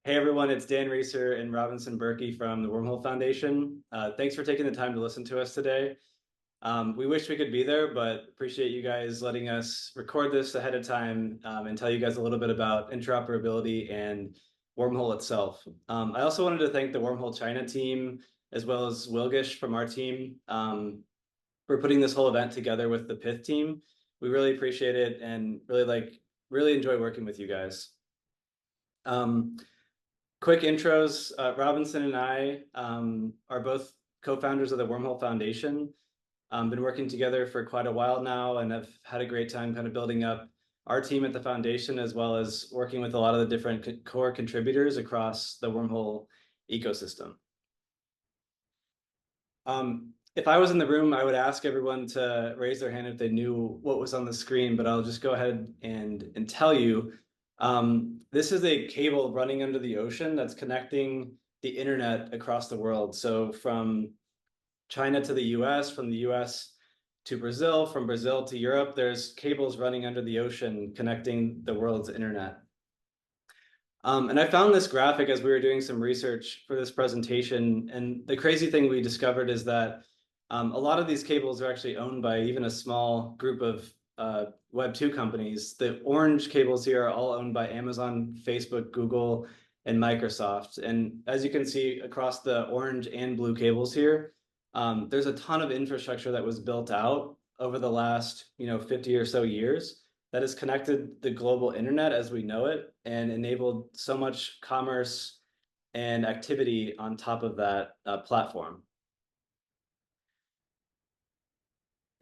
Hey everyone, it's Dan Reecer and Robinson Burkey from the Wormhole Foundation. Thanks for taking the time to listen to us today. We wish we could be there, but appreciate you guys letting us record this ahead of time and tell you guys a little bit about interoperability and Wormhole itself. I also wanted to thank the Wormhole China team as well as Wilgish from our team for putting this whole event together with the Pyth team. We really appreciate it and really enjoy working with you guys. Quick intros, Robinson and I are both co-founders of the Wormhole Foundation. Been working together for quite a while now and have had a great time kind of building up our team at the foundation, as well as working with a lot of the different core contributors across the Wormhole ecosystem. If I was in the room, I would ask everyone to raise their hand if they knew what was on the screen, but I'll just go ahead and tell you. This is a cable running under the ocean that's connecting the internet across the world. So from China to the US, from the US to Brazil, from Brazil to Europe, there's cables running under the ocean connecting the world's internet. And I found this graphic as we were doing some research for this presentation. And the crazy thing we discovered is that a lot of these cables are actually owned by even a small group of Web2 companies. The orange cables here are all owned by Amazon, Facebook, Google, and Microsoft. And as you can see across the orange and blue cables here, there's a ton of infrastructure that was built out over the last 50 or so years that has connected the global internet as we know it and enabled so much commerce and activity on top of that platform.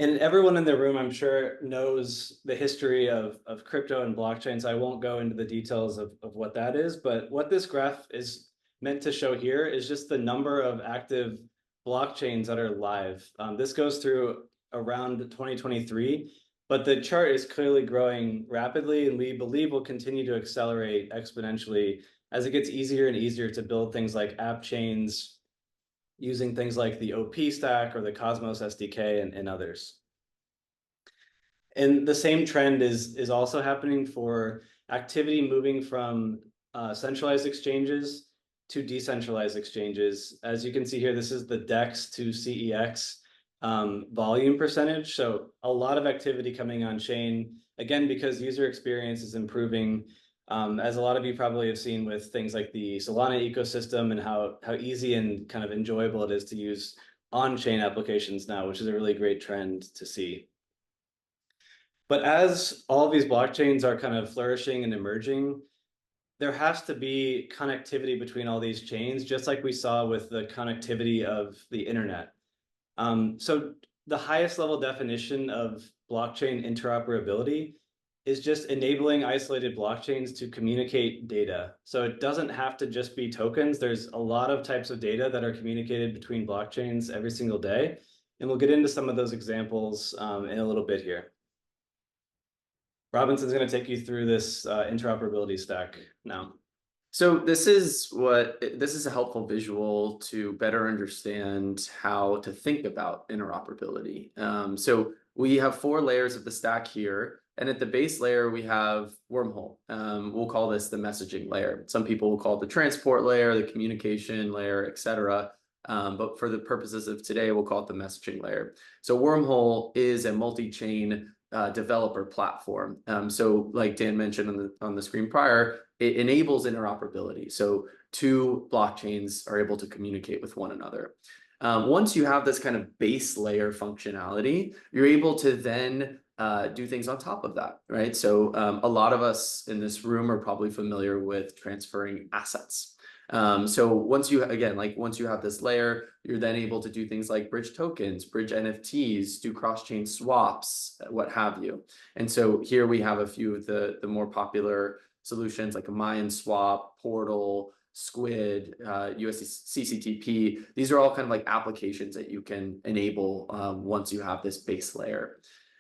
And everyone in the room, I'm sure, knows the history of crypto and blockchain, so I won't go into the details of what that is. But what this graph is meant to show here is just the number of active blockchains that are live. This goes through around 2023, but the chart is clearly growing rapidly, and we believe will continue to accelerate exponentially as it gets easier and easier to build things like app chains, using things like the OP stack or the Cosmos SDK and others. And the same trend is also happening for activity moving from centralized exchanges to decentralized exchanges. As you can see here, this is the DEX to CEX volume percentage. So a lot of activity coming on chain, again, because user experience is improving. As a lot of you probably have seen with things like the Solana ecosystem and how easy and kind of enjoyable it is to use on-chain applications now, which is a really great trend to see. But as all of these blockchains are kind of flourishing and emerging, there has to be connectivity between all these chains, just like we saw with the connectivity of the internet. So the highest level definition of blockchain interoperability is just enabling isolated blockchains to communicate data. So it doesn't have to just be tokens. There's a lot of types of data that are communicated between blockchains every single day. And we'll get into some of those examples in a little bit here. Robinson's going to take you through this interoperability stack now. So this is a helpful visual to better understand how to think about interoperability. So we have 4 layers of the stack here. And at the base layer, we have Wormhole. We'll call this the messaging layer. Some people will call it the transport layer, the communication layer, etc. But for the purposes of today, we'll call it the messaging layer. So Wormhole is a multi-chain developer platform. So like Dan mentioned on the screen prior, it enables interoperability. So 2 blockchains are able to communicate with one another. Once you have this kind of base layer functionality, you're able to then do things on top of that, right? So a lot of us in this room are probably familiar with transferring assets. So once you have this layer, you're then able to do things like bridge tokens, bridge NFTs, do cross-chain swaps, what have you. And so here we have a few of the more popular solutions like a Mayan swap, Portal, Squid, USDC-CCTP. These are all kind of like applications that you can enable once you have this base layer.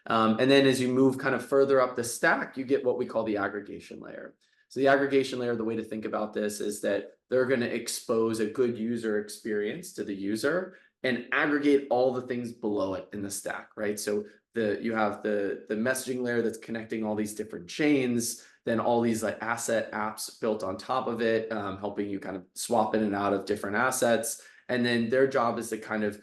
And then as you move kind of further up the stack, you get what we call the aggregation layer. So the aggregation layer, the way to think about this is that they're going to expose a good user experience to the user and aggregate all the things below it in the stack, right? So you have the messaging layer that's connecting all these different chains. then all these like asset apps built on top of it, helping you kind of swap in and out of different assets. And then their job is to kind of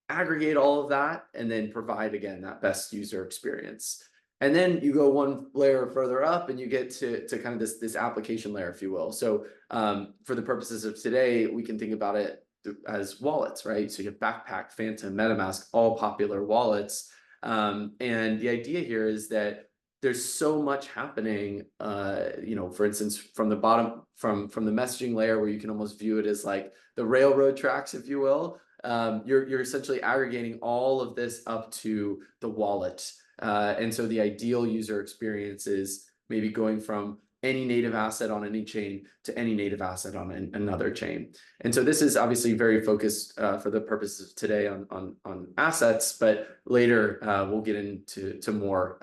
aggregate all of that and then provide, again, that best user experience. And then you go one layer further up and you get to kind of this application layer, if you will. So for the purposes of today, we can think about it as wallets, right? So you have Backpack, Phantom, MetaMask, all popular wallets. And the idea here is that there's so much happening, you know, for instance, from the bottom, from the messaging layer, where you can almost view it as like the railroad tracks, if you will. You're essentially aggregating all of this up to the wallet. And so the ideal user experience is maybe going from any native asset on any chain to any native asset on another chain. And so this is obviously very focused for the purposes of today on assets, but later we'll get into more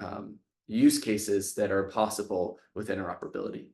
use cases that are possible with interoperability.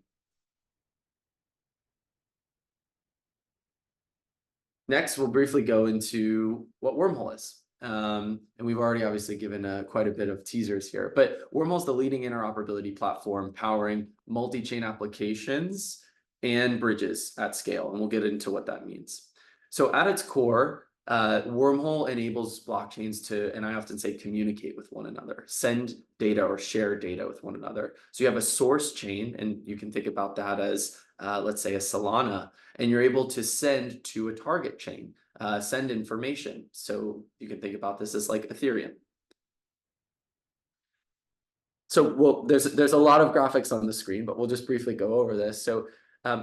Next, we'll briefly go into what Wormhole is. And we've already obviously given quite a bit of teasers here, but Wormhole is the leading interoperability platform powering multi-chain applications and bridges at scale. And we'll get into what that means. So at its core, Wormhole enables blockchains to, and I often say, communicate with one another, send data or share data with one another. So you have a source chain, and you can think about that as, let's say, a Solana, and you're able to send to a target chain, send information. So you can think about this as like Ethereum. So there's a lot of graphics on the screen, but we'll just briefly go over this. So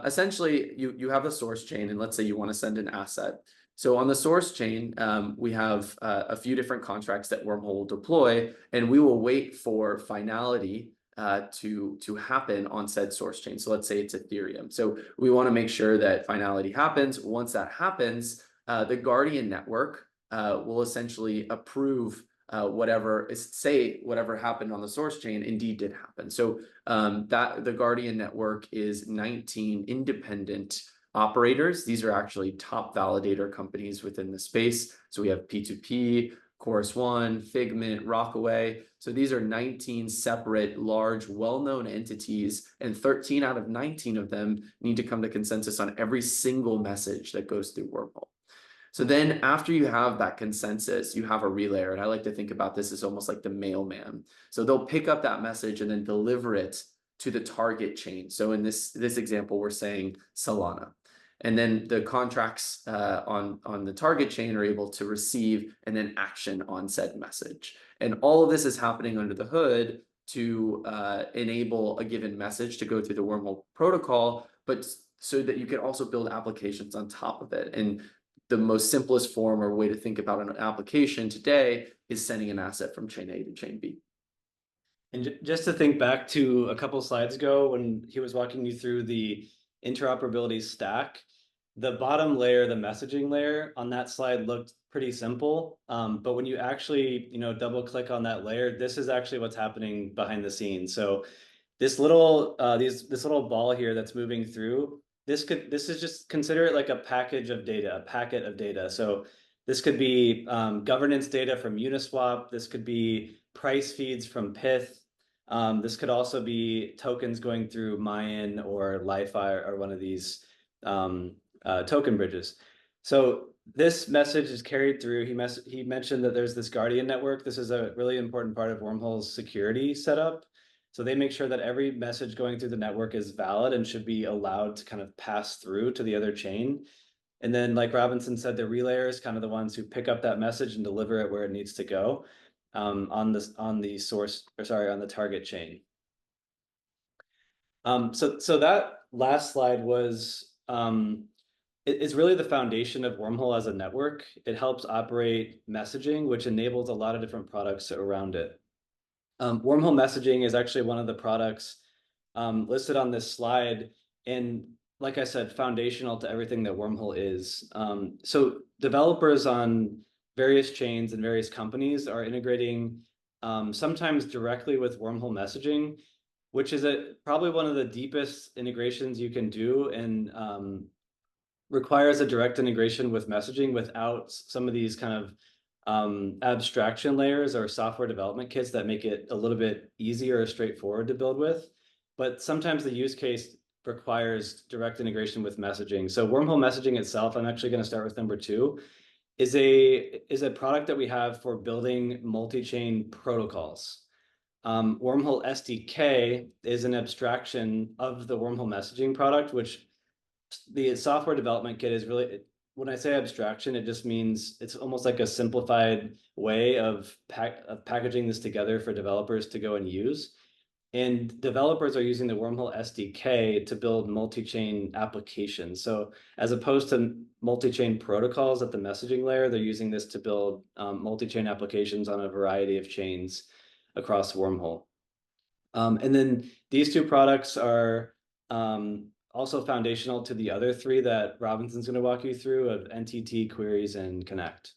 essentially, you have a source chain, and let's say you want to send an asset. So on the source chain, we have a few different contracts that Wormhole will deploy, and we will wait for finality to happen on said source chain. So let's say it's Ethereum. So we want to make sure that finality happens. Once that happens, the Guardian network will essentially approve whatever happened on the source chain indeed did happen. So that the Guardian network is 19 independent operators. These are actually top validator companies within the space. So we have P2P, Chorus One, Figment, Rockaway. So these are 19 separate, large, well-known entities, and 13 out of 19 of them need to come to consensus on every single message that goes through Wormhole. So then after you have that consensus, you have a relayer. And I like to think about this as almost like the mailman. So they'll pick up that message and then deliver it to the target chain. So in this example, we're saying Solana. And then the contracts on the target chain are able to receive and then action on said message. And all of this is happening under the hood to enable a given message to go through the Wormhole protocol, but so that you can also build applications on top of it. And the most simplest form or way to think about an application today is sending an asset from chain A to chain B. And just to think back to a couple slides ago when he was walking you through the interoperability stack, the bottom layer, the messaging layer on that slide looked pretty simple. But when you actually, double click on that layer, this is actually what's happening behind the scenes. So this little this little ball here that's moving through, this is just, consider it like a package of data, a packet of data. So this could be governance data from Uniswap. This could be price feeds from Pyth. This could also be tokens going through Mayan or Li-Fi or one of these token bridges. So this message is carried through. He mentioned that there's this Guardian network. This is a really important part of Wormhole's security setup. So they make sure that every message going through the network is valid and should be allowed to kind of pass through to the other chain. And then, like Robinson said, the relayers, kind of the ones who pick up that message and deliver it where it needs to go on the target chain. So that last slide was it's really the foundation of Wormhole as a network. It helps operate messaging, which enables a lot of different products around it. Wormhole messaging is actually one of the products listed on this slide, and like I said, foundational to everything that Wormhole is. So developers on various chains and various companies are integrating sometimes directly with Wormhole messaging, which is probably one of the deepest integrations you can do, and requires a direct integration with messaging without some of these kind of abstraction layers or software development kits that make it a little bit easier or straightforward to build with. but sometimes the use case requires direct integration with messaging. So Wormhole messaging itself, I'm actually going to start with number two, is a product that we have for building multi-chain protocols. Wormhole SDK is an abstraction of the Wormhole messaging product, which the software development kit is really, when I say abstraction, it just means it's almost like a simplified way of packaging this together for developers to go and use. And developers are using the Wormhole SDK to build multi-chain applications. So as opposed to multi-chain protocols at the messaging layer, they're using this to build multi-chain applications on a variety of chains across Wormhole. And then these two products are also foundational to the other three that Robinson's going to walk you through of NTT, Queries, and Connect.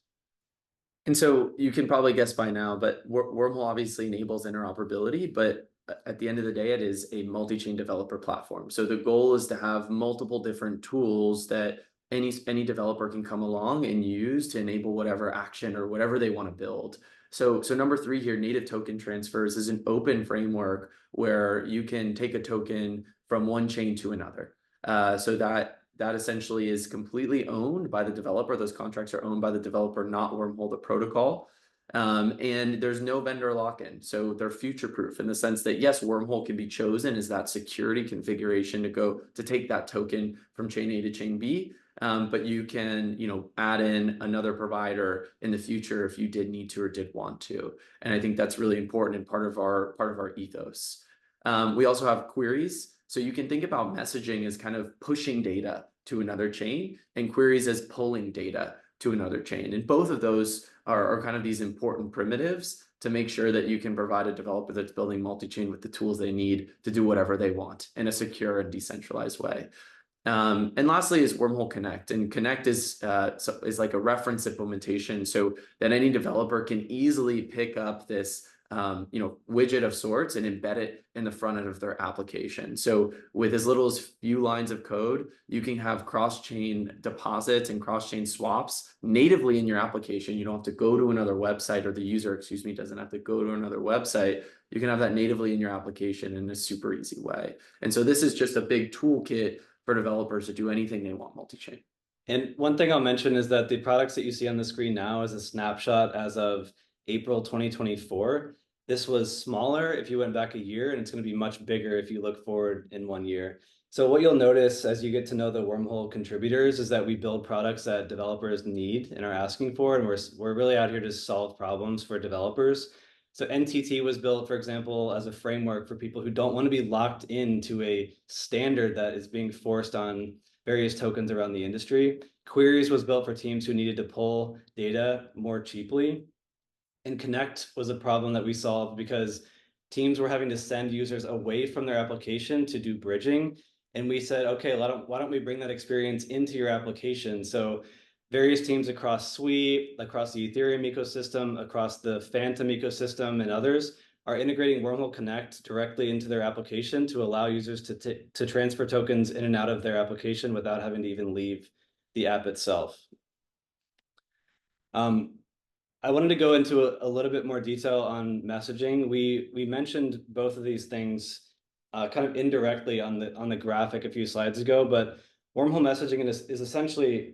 And so you can probably guess by now, but Wormhole obviously enables interoperability, but at the end of the day, it is a multi-chain developer platform. So the goal is to have multiple different tools that any developer can come along and use to enable whatever action or whatever they want to build. So number three here, native token transfers is an open framework where you can take a token from one chain to another. So that essentially is completely owned by the developer. Those contracts are owned by the developer, not Wormhole, the protocol. And there's no vendor lock-in. So they're future-proof in the sense that, yes, Wormhole can be chosen as that security configuration to take that token from chain A to chain B. But you can, add in another provider in the future if you did need to or did want to. And I think that's really important and part of our ethos. We also have queries. So you can think about messaging as kind of pushing data to another chain and queries as pulling data to another chain. And both of those are kind of these important primitives to make sure that you can provide a developer that's building multi-chain with the tools they need to do whatever they want in a secure and decentralized way. And lastly is Wormhole Connect, and Connect is like a reference implementation so that any developer can easily pick up this widget of sorts and embed it in the front end of their application. So with as little as few lines of code, you can have cross-chain deposits and cross-chain swaps natively in your application. You don't have to go to another website, or the user, doesn't have to go to another website. You can have that natively in your application in a super easy way. And so this is just a big toolkit for developers to do anything they want multi-chain. And one thing I'll mention is that the products that you see on the screen now is a snapshot as of April 2024. This was smaller if you went back a year, and it's going to be much bigger if you look forward in 1 year. So what you'll notice as you get to know the Wormhole contributors is that we build products that developers need and are asking for, and we're really out here to solve problems for developers. So NTT was built, for example, as a framework for people who don't want to be locked into a standard that is being forced on various tokens around the industry. Queries was built for teams who needed to pull data more cheaply. And Connect was a problem that we solved because teams were having to send users away from their application to do bridging. And we said, okay, why don't we bring that experience into your application? So various teams across Sweep, across the Ethereum ecosystem, across the Phantom ecosystem, and others are integrating Wormhole Connect directly into their application to allow users to transfer tokens in and out of their application without having to even leave the app itself. I wanted to go into a little bit more detail on messaging. We mentioned both of these things kind of indirectly on the graphic a few slides ago, but Wormhole messaging is essentially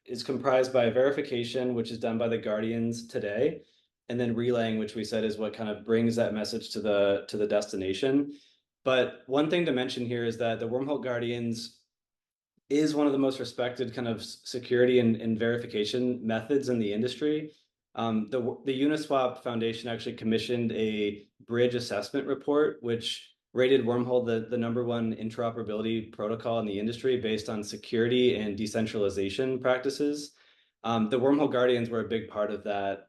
is comprised by verification, which is done by the Guardians today, and then relaying, which we said is what kind of brings that message to the destination. But one thing to mention here is that the Wormhole Guardians is one of the most respected kind of security and verification methods in the industry. The Uniswap Foundation actually commissioned a bridge assessment report, which rated Wormhole the #1 interoperability protocol in the industry based on security and decentralization practices. The Wormhole Guardians were a big part of that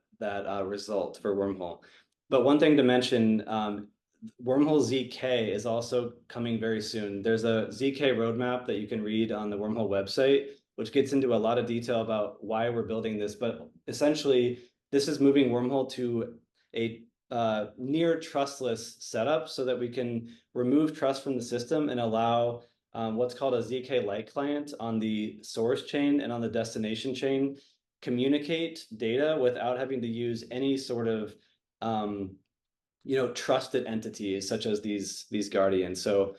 result for Wormhole. But one thing to mention, Wormhole ZK is also coming very soon. There's a ZK roadmap that you can read on the Wormhole website, which gets into a lot of detail about why we're building this. But essentially, this is moving Wormhole to a near trustless setup so that we can remove trust from the system and allow what's called a ZK-like client on the source chain and on the destination chain communicate data without having to use any sort of trusted entities such as these guardians. So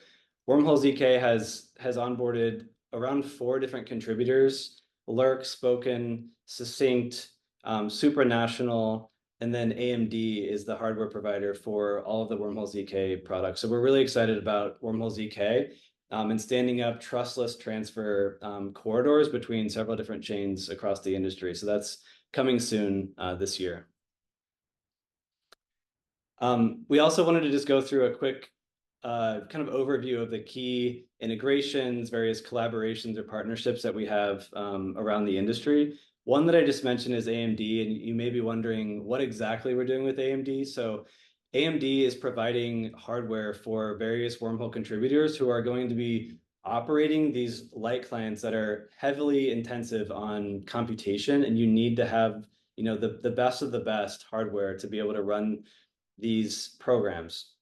Wormhole ZK has onboarded around 4 different contributors: Lurk, Spoken, Succinct, Supranational, and then AMD is the hardware provider for all of the Wormhole ZK products. So we're really excited about Wormhole ZK and standing up trustless transfer corridors between several different chains across the industry. So that's coming soon this year. We also wanted to just go through a quick kind of overview of the key integrations, various collaborations or partnerships that we have around the industry. One that I just mentioned is AMD, and you may be wondering what exactly we're doing with AMD. So AMD is providing hardware for various Wormhole contributors who are going to be operating these light clients that are heavily intensive on computation, and you need to have the best of the best hardware to be able to run these programs.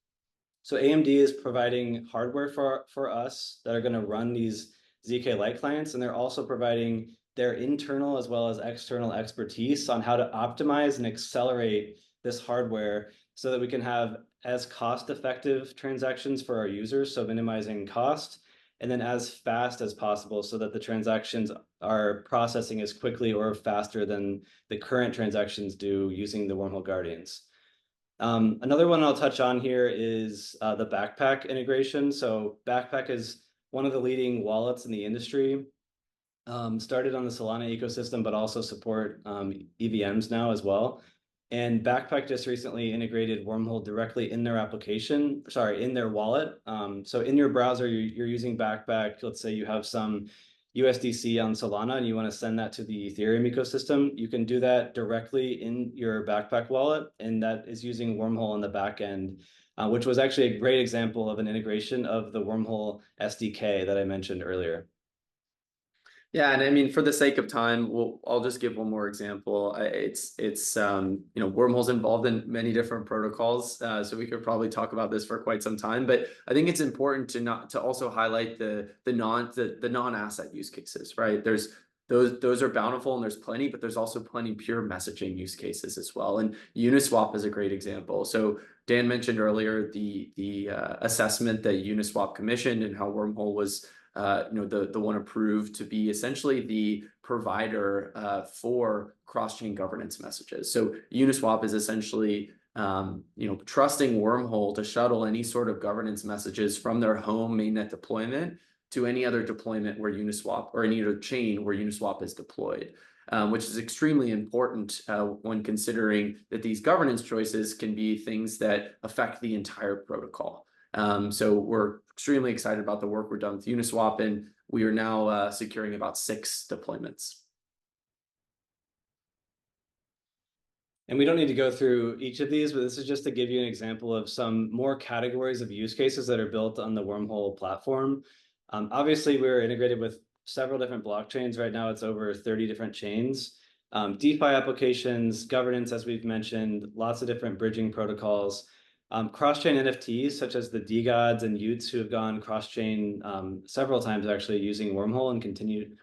So AMD is providing hardware for us that are going to run these ZK Lite clients, and they're also providing their internal as well as external expertise on how to optimize and accelerate this hardware so that we can have as cost-effective transactions for our users, so minimizing cost, and then as fast as possible so that the transactions are processing as quickly or faster than the current transactions do using the Wormhole Guardians. Another one I'll touch on here is the Backpack integration. So Backpack is one of the leading wallets in the industry, started on the Solana ecosystem, but also support EVMs now as well. And Backpack just recently integrated Wormhole directly in their application, sorry, in their wallet. So in your browser, you're using Backpack. Let's say you have some USDC on Solana and you want to send that to the Ethereum ecosystem, you can do that directly in your Backpack wallet, and that is using Wormhole on the back end, which was actually a great example of an integration of the Wormhole SDK that I mentioned earlier. Yeah, and I mean, for the sake of time, I'll just give one more example. Wormhole's involved in many different protocols, so we could probably talk about this for quite some time. But I think it's important to also highlight the non-asset use cases, right? There's those are bountiful and there's plenty, but there's also plenty pure messaging use cases as well. And Uniswap is a great example. So Dan mentioned earlier the assessment that Uniswap commissioned and how Wormhole was the one approved to be essentially the provider for cross-chain governance messages. So Uniswap is essentially trusting Wormhole to shuttle any sort of governance messages from their home mainnet deployment to any other deployment where Uniswap, or any other chain where Uniswap is deployed, which is extremely important when considering that these governance choices can be things that affect the entire protocol. So we're extremely excited about the work we've done with Uniswap, and we are now securing about 6 deployments. And we don't need to go through each of these, but this is just to give you an example of some more categories of use cases that are built on the Wormhole platform. Obviously, we're integrated with several different blockchains. Right now, it's over 30 different chains. DeFi applications, governance, as we've mentioned, lots of different bridging protocols. Cross-chain NFTs, such as the DeGods and Utes, who have gone cross-chain several times actually using Wormhole and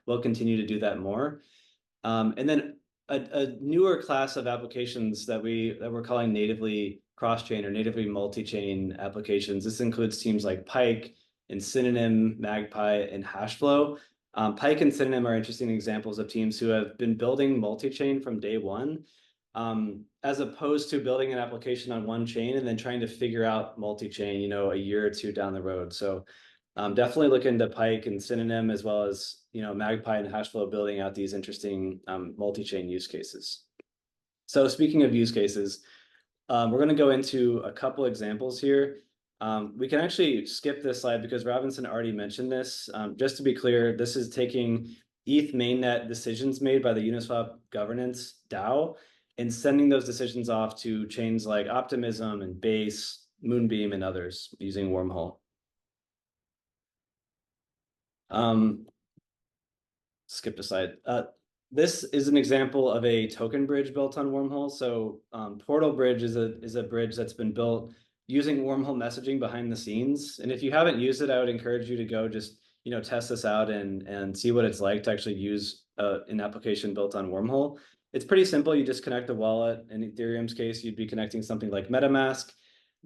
will continue to do that more. And then a newer class of applications that we're calling natively cross-chain or natively multi-chain applications. This includes teams like Pyth and Synonym, Magpie, and Hashflow. Pyth and Synonym are interesting examples of teams who have been building multi-chain from day one, as opposed to building an application on one chain and then trying to figure out multi-chain, a year or two down the road. So definitely look into Pyth and Synonym, as well as, Magpie and Hashflow, building out these interesting multi-chain use cases. So speaking of use cases, we're going to go into a couple examples here. We can actually skip this slide because Robinson already mentioned this. Just to be clear, this is taking ETH mainnet decisions made by the Uniswap governance DAO and sending those decisions off to chains like Optimism and Base, Moonbeam, and others using Wormhole. Skip a slide. This is an example of a token bridge built on Wormhole. So Portal Bridge is a bridge that's been built using Wormhole messaging behind the scenes. And if you haven't used it, I would encourage you to go just test this out and see what it's like to actually use an application built on Wormhole. It's pretty simple. You just connect the wallet. In Ethereum's case, you'd be connecting something like MetaMask.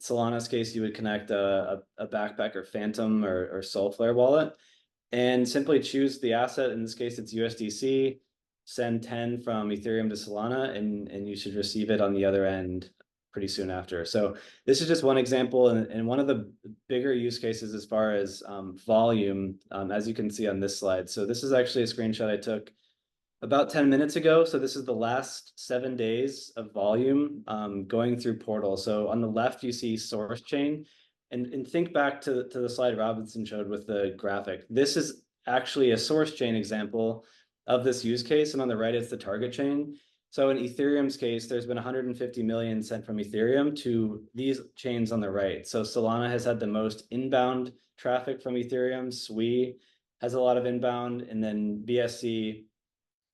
Solana's case, you would connect a Backpack or Phantom or Soulflare wallet and simply choose the asset. In this case, it's USDC, send 10 from Ethereum to Solana, and you should receive it on the other end pretty soon after. So this is just one example, and one of the bigger use cases as far as volume, as you can see on this slide. So this is actually a screenshot I took about 10 minutes ago. So this is the last 7 days of volume going through Portal. So on the left, you see source chain. And think back to the slide Robinson showed with the graphic. This is actually a source chain example of this use case. And on the right, it's the target chain. So in Ethereum's case, there's been 150 million sent from Ethereum to these chains on the right. So Solana has had the most inbound traffic from Ethereum. Sui has a lot of inbound, and then BSC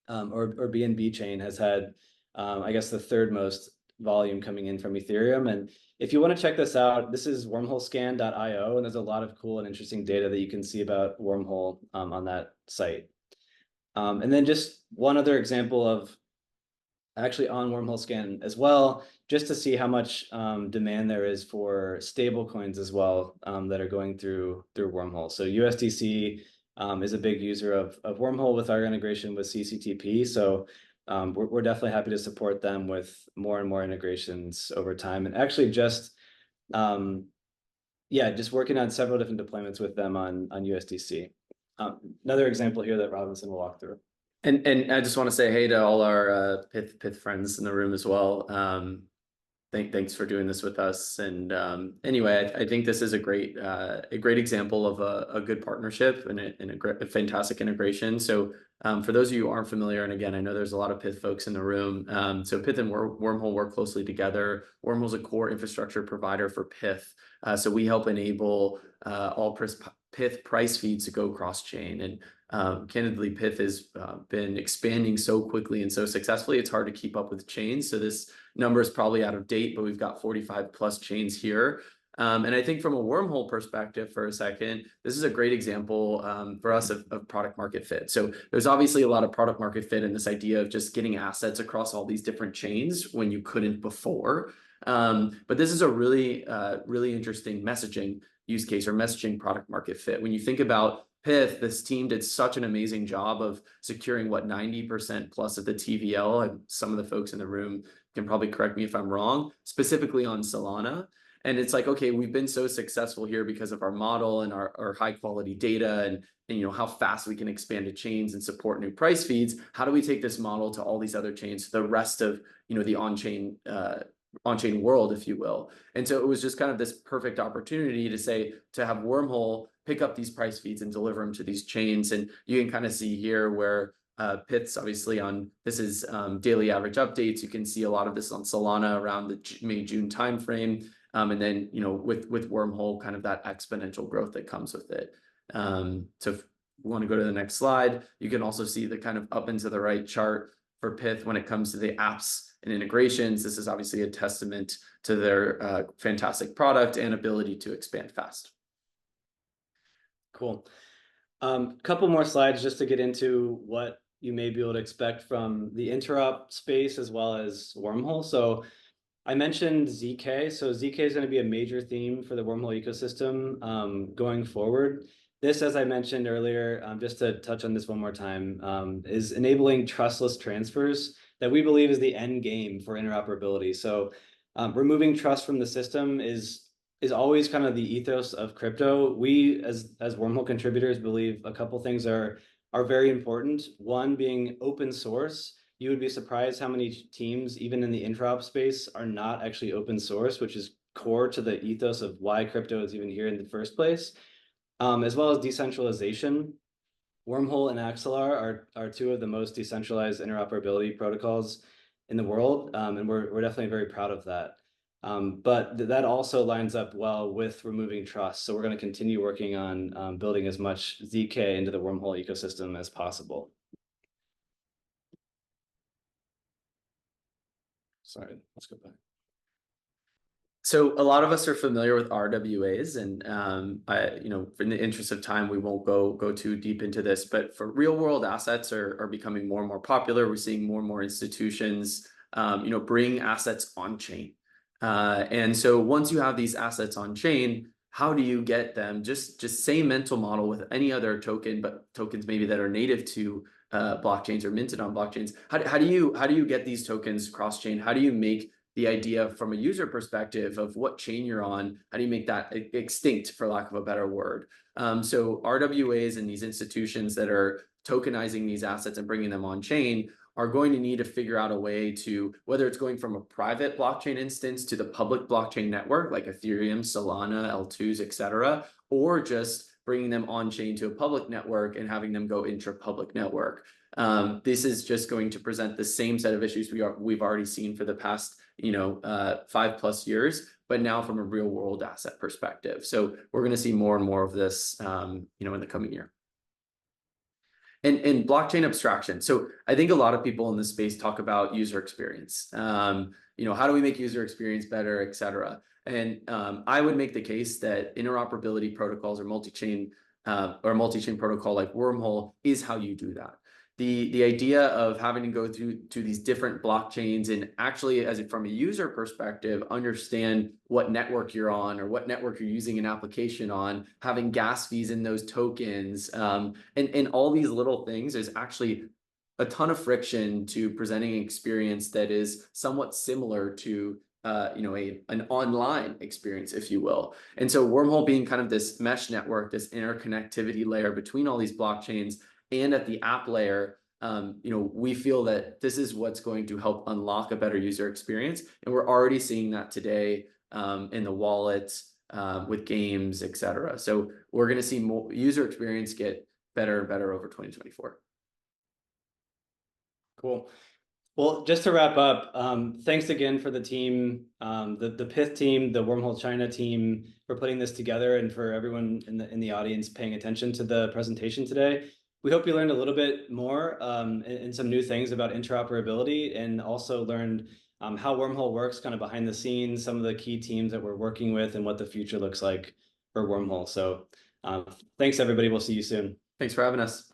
or BNB chain has had, I guess, the third most volume coming in from Ethereum. And if you want to check this out, this is wormholescan.io, and there's a lot of cool and interesting data that you can see about Wormhole on that site. And then just one other example of actually on Wormhole Scan as well, just to see how much demand there is for stable coins as well that are going through Wormhole. So USDC is a big user of Wormhole with our integration with CCTP. So we're definitely happy to support them with more and more integrations over time. And actually just working on several different deployments with them on USDC. Another example here that Robinson will walk through. And I just want to say hey to all our Pyth friends in the room as well. Thanks for doing this with us. And anyway, I think this is a great example of a good partnership and a fantastic integration. So for those of you who aren't familiar, and again, I know there's a lot of Pyth folks in the room. So Pyth and Wormhole work closely together. Wormhole is a core infrastructure provider for Pyth. So we help enable all Pyth price feeds to go cross-chain. And candidly, Pyth has been expanding so quickly and so successfully, it's hard to keep up with chains. So this number is probably out of date, but we've got 45 plus chains here. And I think from a Wormhole perspective for a second, this is a great example for us of product market fit. So there's obviously a lot of product market fit in this idea of just getting assets across all these different chains when you couldn't before. But this is a really interesting messaging use case or messaging product market fit. When you think about Pyth, this team did such an amazing job of securing 90% plus of the TVL. And some of the folks in the room can probably correct me if I'm wrong, specifically on Solana. And it's like, okay, we've been so successful here because of our model and our high quality data and you know how fast we can expand to chains and support new price feeds. How do we take this model to all these other chains, the rest of the on-chain world, if you will? And so it was just kind of this perfect opportunity to have Wormhole pick up these price feeds and deliver them to these chains. And you can kind of see here where Pyth's obviously this is daily average updates. You can see a lot of this on Solana around the May-June timeframe. And then, with Wormhole, kind of that exponential growth that comes with it. So if we want to go to the next slide, you can also see the kind of up and to the right chart for Pyth when it comes to the apps and integrations. This is obviously a testament to their fantastic product and ability to expand fast. Cool. Couple more slides just to get into what you may be able to expect from the interop space as well as Wormhole. So I mentioned ZK. So ZK is going to be a major theme for the Wormhole ecosystem going forward. This, as I mentioned earlier, just to touch on this one more time, is enabling trustless transfers that we believe is the end game for interoperability. So removing trust from the system is always kind of the ethos of crypto. We, as Wormhole contributors, believe a couple things are very important. One being open source. You would be surprised how many teams, even in the interop space, are not actually open source, which is core to the ethos of why crypto is even here in the first place, as well as decentralization. Wormhole and Axelar are two of the most decentralized interoperability protocols in the world, and we're definitely very proud of that. But that also lines up well with removing trust. So we're going to continue working on building as much ZK into the Wormhole ecosystem as possible. Sorry, let's go back. So a lot of us are familiar with RWAs, and in the interest of time, we won't go too deep into this. But for real world assets are becoming more and more popular. We're seeing more and more institutions, bring assets on chain. And so once you have these assets on chain, how do you get them? Just same mental model with any other token, but tokens maybe that are native to blockchains or minted on blockchains. How do you get these tokens cross chain? How do you make the idea from a user perspective of what chain you're on? How do you make that extinct, for lack of a better word? So RWAs and these institutions that are tokenizing these assets and bringing them on chain are going to need to figure out a way to, whether it's going from a private blockchain instance to the public blockchain network like Ethereum, Solana, L2s, etc., or just bringing them on chain to a public network and having them go intra-public network. This is just going to present the same set of issues we've already seen for the past 5+ years, but now from a real world asset perspective. So we're going to see more and more of this in the coming year. And blockchain abstraction. So I think a lot of people in this space talk about user experience. How do we make user experience better, et cetera? And I would make the case that interoperability protocols or multi-chain protocol like Wormhole is how you do that. The idea of having to go through to these different blockchains and actually, from a user perspective, understand what network you're on or what network you're using an application on, having gas fees in those tokens, and all these little things is actually a ton of friction to presenting an experience that is somewhat similar to an online experience, if you will. And so Wormhole being kind of this mesh network, this interconnectivity layer between all these blockchains, and at the app layer, we feel that this is what's going to help unlock a better user experience. And we're already seeing that today in the wallets, with games, et cetera. So we're going to see more user experience get better and better over 2024. Cool. Well, just to wrap up, thanks again for the team, the Pyth team, the Wormhole China team for putting this together, and for everyone in the audience paying attention to the presentation today. We hope you learned a little bit more and some new things about interoperability, and also learned how Wormhole works kind of behind the scenes, some of the key teams that we're working with, and what the future looks like for Wormhole. So thanks, everybody. We'll see you soon. Thanks for having us.